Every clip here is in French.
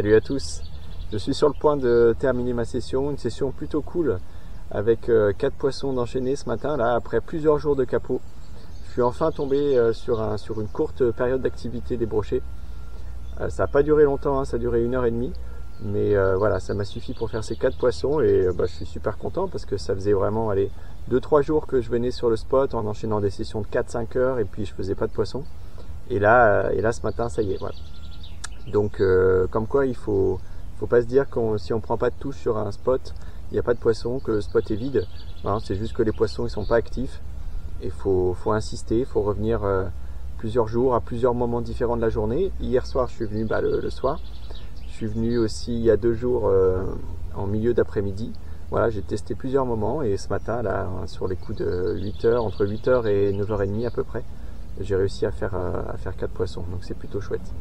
Salut à tous. Je suis sur le point de terminer ma session, une session plutôt cool avec 4 poissons d'enchaîner ce matin là après plusieurs jours de capot. Je suis enfin tombé sur une courte période d'activité des brochets. Ça n'a pas duré longtemps, hein, ça a duré 1h30, mais voilà, ça m'a suffi pour faire ces 4 poissons et je suis super content parce que ça faisait vraiment 2-3 jours que je venais sur le spot en enchaînant des sessions de 4-5 heures et puis je faisais pas de poissons. Et là ce matin ça y est, voilà. Donc comme quoi il faut pas se dire que si on prend pas de touche sur un spot, il n'y a pas de poisson, que le spot est vide. C'est juste que les poissons ils sont pas actifs. Et faut insister, il faut revenir plusieurs jours à plusieurs moments différents de la journée. Hier soir je suis venu le soir. Je suis venu aussi il y a 2 jours en milieu d'après-midi. Voilà, j'ai testé plusieurs moments et ce matin là sur les coups de 8h, entre 8h et 9h30 à peu près, j'ai réussi à faire 4 poissons. Donc c'est plutôt chouette.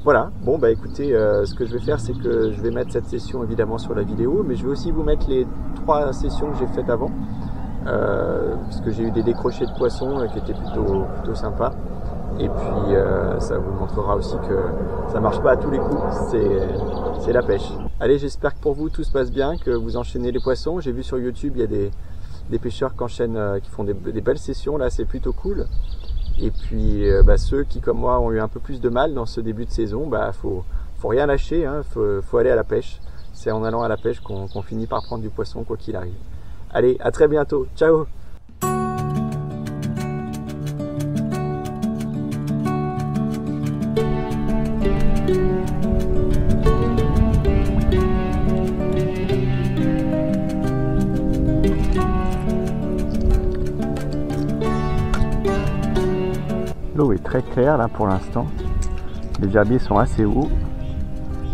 Voilà, bon écoutez, ce que je vais faire c'est que je vais mettre cette session évidemment sur la vidéo, mais je vais aussi vous mettre les 3 sessions que j'ai faites avant, parce que j'ai eu des décrochés de poissons qui étaient plutôt sympas, et puis ça vous montrera aussi que ça marche pas à tous les coups, c'est la pêche. Allez, j'espère que pour vous tout se passe bien, que vous enchaînez les poissons. J'ai vu sur YouTube il y a des pêcheurs qui enchaînent, qui font des belles sessions, là c'est plutôt cool. Et puis ceux qui comme moi ont eu un peu plus de mal dans ce début de saison, faut rien lâcher, hein, faut aller à la pêche. C'est en allant à la pêche qu'on finit par prendre du poisson quoi qu'il arrive. Allez, à très bientôt, ciao. L'eau est très claire là pour l'instant, les gerbiers sont assez hauts,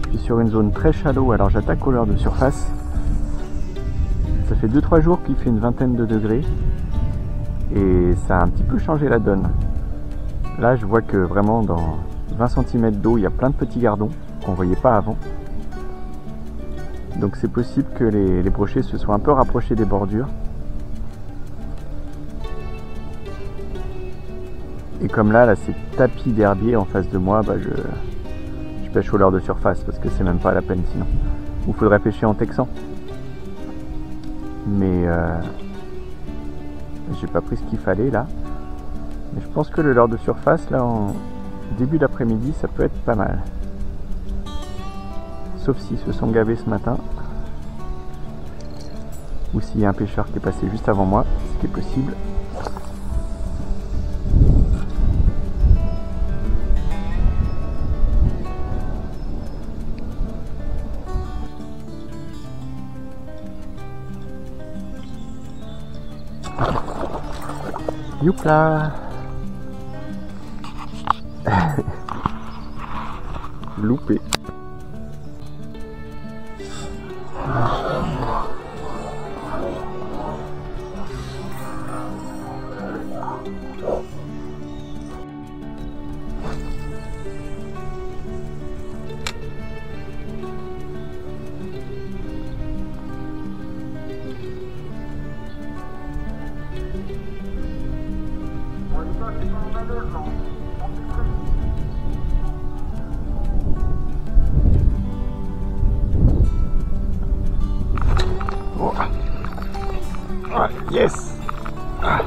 je suis sur une zone très shallow, alors j'attaque au leurre de surface. Ça fait 2-3 jours qu'il fait une vingtaine de degrés et ça a un petit peu changé la donne. Là je vois que vraiment dans 20 cm d'eau il y a plein de petits gardons qu'on ne voyait pas avant. Donc c'est possible que les brochets se soient un peu rapprochés des bordures. Et comme là c'est tapis d'herbier en face de moi, je pêche au leurre de surface parce que c'est même pas la peine sinon. Il faudrait pêcher en texan. Mais j'ai pas pris ce qu'il fallait là. Mais je pense que le leurre de surface là en début d'après-midi ça peut être pas mal. Sauf s'ils se sont gavés ce matin. Ou s'il y a un pêcheur qui est passé juste avant moi, ce qui est possible. Youpla. Loupé. Ah, yes. Ah.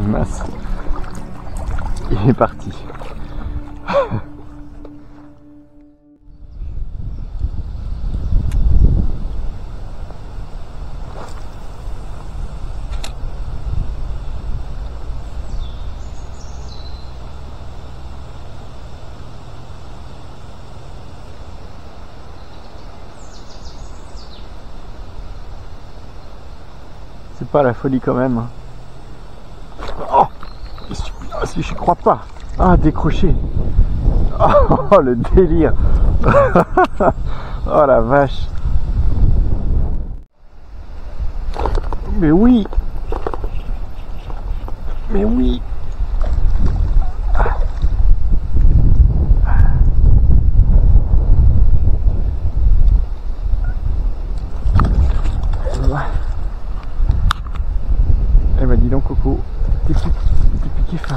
Mince, il est parti. C'est pas la folie quand même. Oh, si j'y crois pas. Ah, décroché. Oh, le délire. Oh la vache. Mais oui. Mais oui. Eh ben dis donc Coco, t'es piqué fin.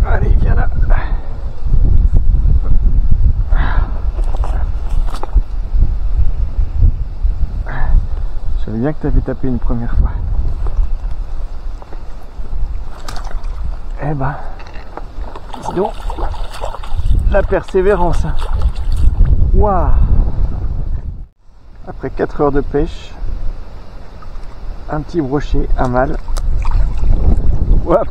Allez, viens là. Je savais bien que t'avais tapé une première fois. Eh ben, dis donc, la persévérance. Waouh. Après 4 heures de pêche, un petit brochet, un mâle. Hop,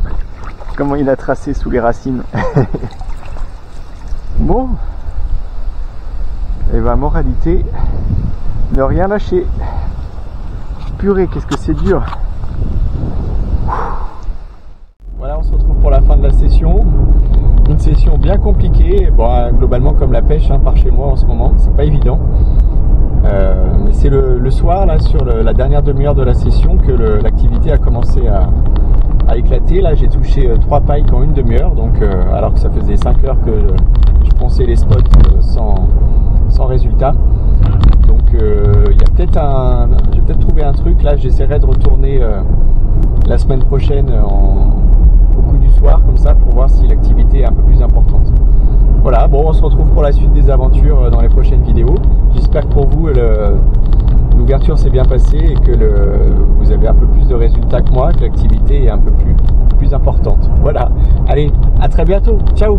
comment il a tracé sous les racines. Bon, et ben moralité, ne rien lâcher. Purée, qu'est-ce que c'est dur. Voilà, on se retrouve pour la fin de la session. Une session bien compliquée, bon, globalement comme la pêche par chez moi en ce moment, c'est pas évident. Mais c'est le soir, là, sur la dernière demi-heure de la session, que l'activité a commencé à éclater. Là, j'ai touché 3 pailles en une demi-heure, donc alors que ça faisait 5 heures que je ponçais les spots sans résultat. Donc, il y a peut-être j'ai peut-être trouvé un truc. Là, j'essaierai de retourner la semaine prochaine au coup du soir, comme ça, pour voir si l'activité est un peu plus importante. Voilà, bon, on se retrouve pour la suite des aventures dans les prochaines vidéos. J'espère que pour vous, l'ouverture s'est bien passée et que vous avez un peu plus de résultats que moi, que l'activité est un peu plus importante. Voilà, allez, à très bientôt, ciao.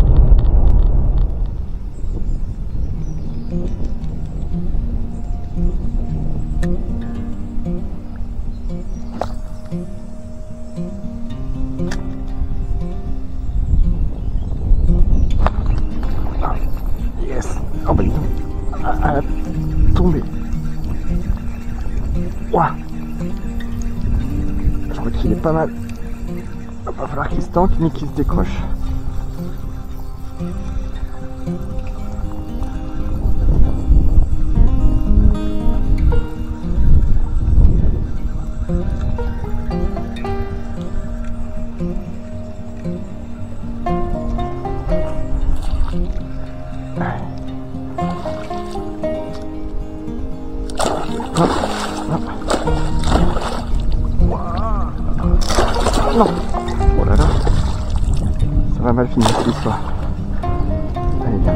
Yes. Oh bah dis donc. Ah, tombé. Ouah. Je crois qu'il est pas mal. Il va falloir qu'il se tanque ni qu'il se décroche. Non. Oh là là. Ça va mal finir cette histoire. Allez, viens.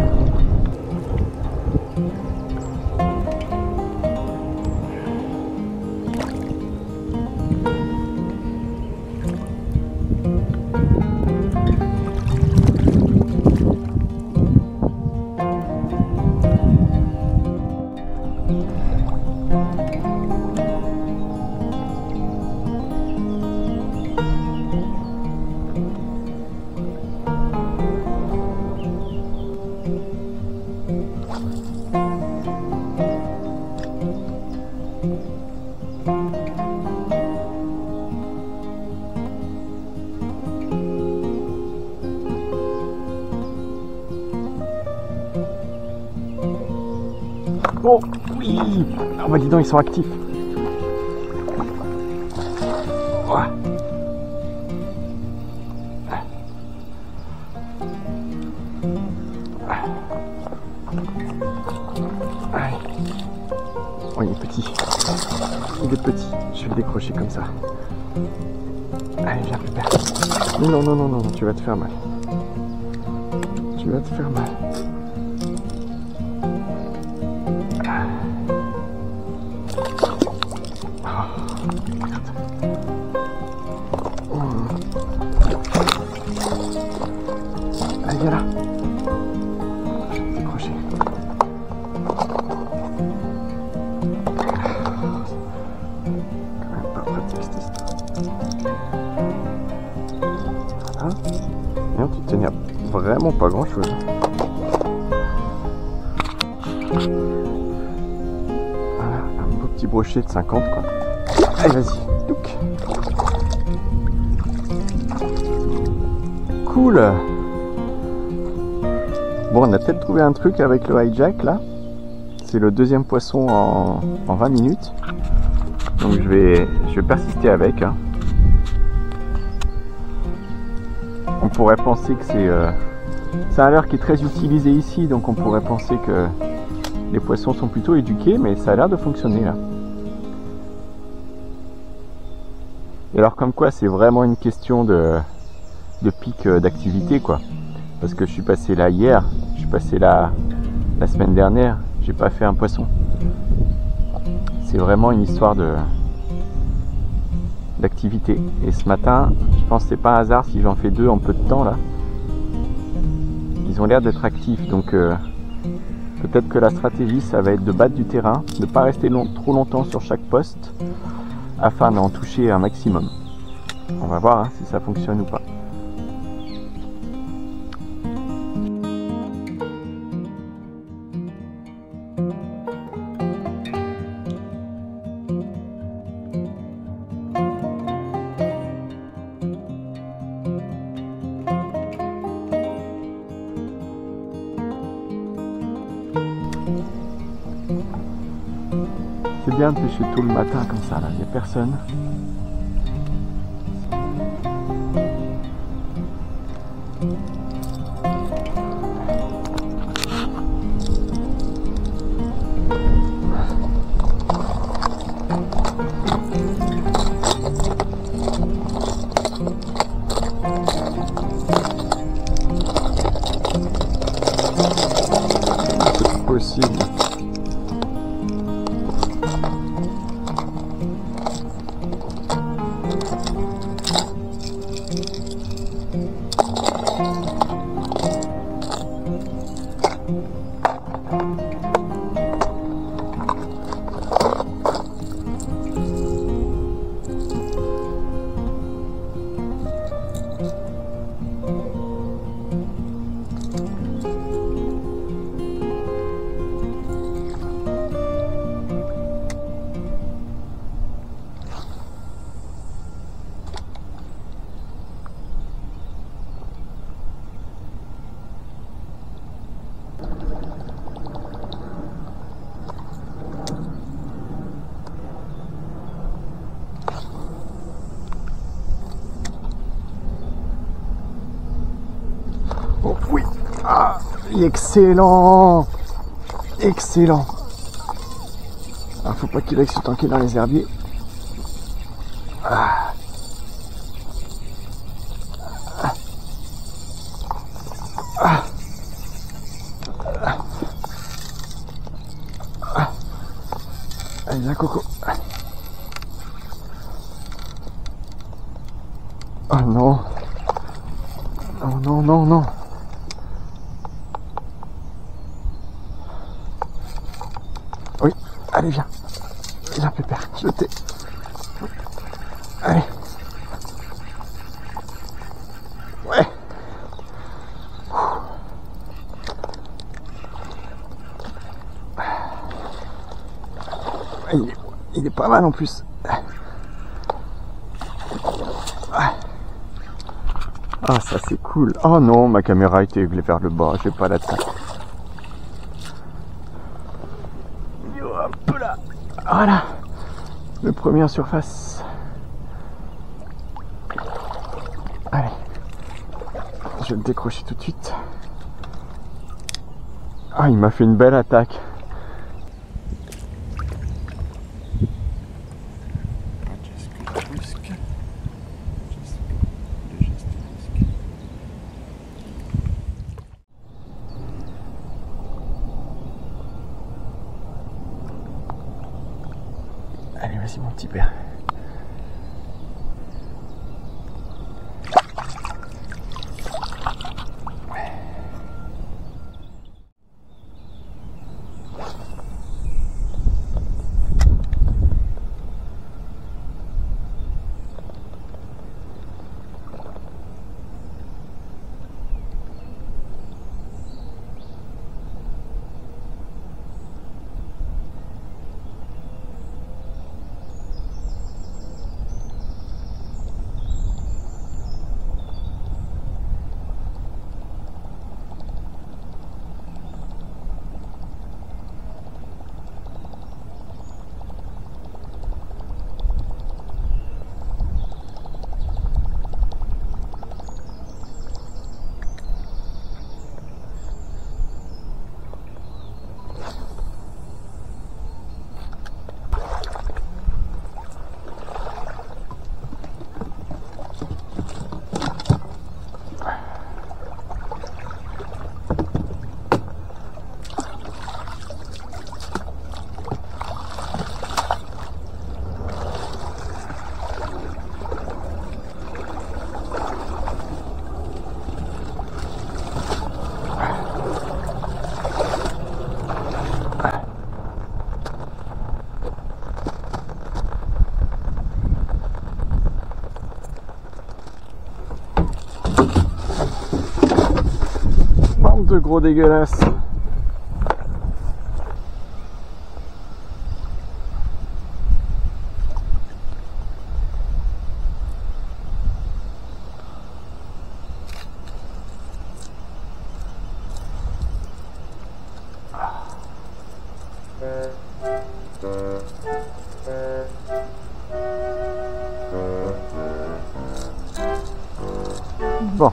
Oh oui. Ah bah dis donc, ils sont actifs. Ouais. Oh, il est petit. Il est petit. Je vais le décrocher comme ça. Allez, viens, Pépère. Non, non, non, non, non, tu vas te faire mal. Tu vas te faire mal. Allez, viens là. Je vais te décrocher. Quand même pas pratique cette histoire. Voilà. Et tu tenais vraiment pas grand chose. Voilà, un beau petit brochet de 50 quoi. Allez, vas-y. Cool. Bon, on a peut-être trouvé un truc avec le hijack là. C'est le deuxième poisson en 20 minutes. Donc je vais persister avec. Hein. On pourrait penser que c'est un leurre qui est très utilisé ici, donc on pourrait penser que les poissons sont plutôt éduqués, mais ça a l'air de fonctionner là. Et alors comme quoi c'est vraiment une question de pic d'activité quoi. Parce que je suis passé là hier, je suis passé là la semaine dernière, j'ai pas fait un poisson. C'est vraiment une histoire d'activité. Et ce matin, je pense que c'est pas un hasard si j'en fais 2 en peu de temps là. Ils ont l'air d'être actifs, donc peut-être que la stratégie ça va être de battre du terrain, de ne pas rester trop longtemps sur chaque poste afin d'en toucher un maximum. On va voir hein, si ça fonctionne ou pas. C'est bien de pêcher tôt le matin comme ça, là, il n'y a personne. C'est possible. Oh oui, ah, excellent, excellent. Alors, faut pas qu'il aille se tanker dans les herbiers. Ah. Ah. Ah. Allez, viens Coco. Oh non. Oh non, non, non. Oui, allez, viens. Viens, Pépère, je t'ai. Allez. Ouais. Il est pas mal en plus. Ah, ça c'est cool. Oh non, ma caméra était réglée vers le bas, j'ai pas la tête. Hop là. Voilà. Le premier en surface. Allez. Je vais le décrocher tout de suite. Ah, il m'a fait une belle attaque. Allez, vas-y mon petit père. Gros dégueulasse. Bon.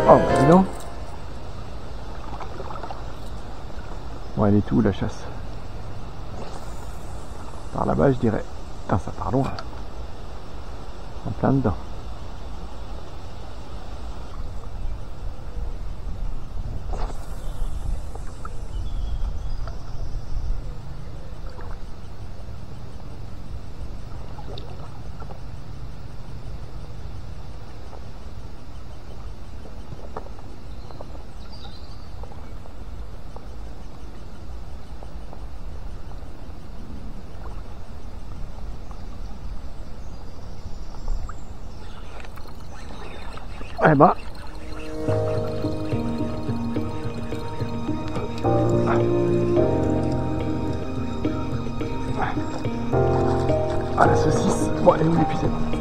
Oh bah dis donc. Bon, elle est où la chasse? Par là-bas je dirais. Putain, ça part loin. En plein dedans. Eh ben, ah la saucisse, bon elle est où l'épuisette?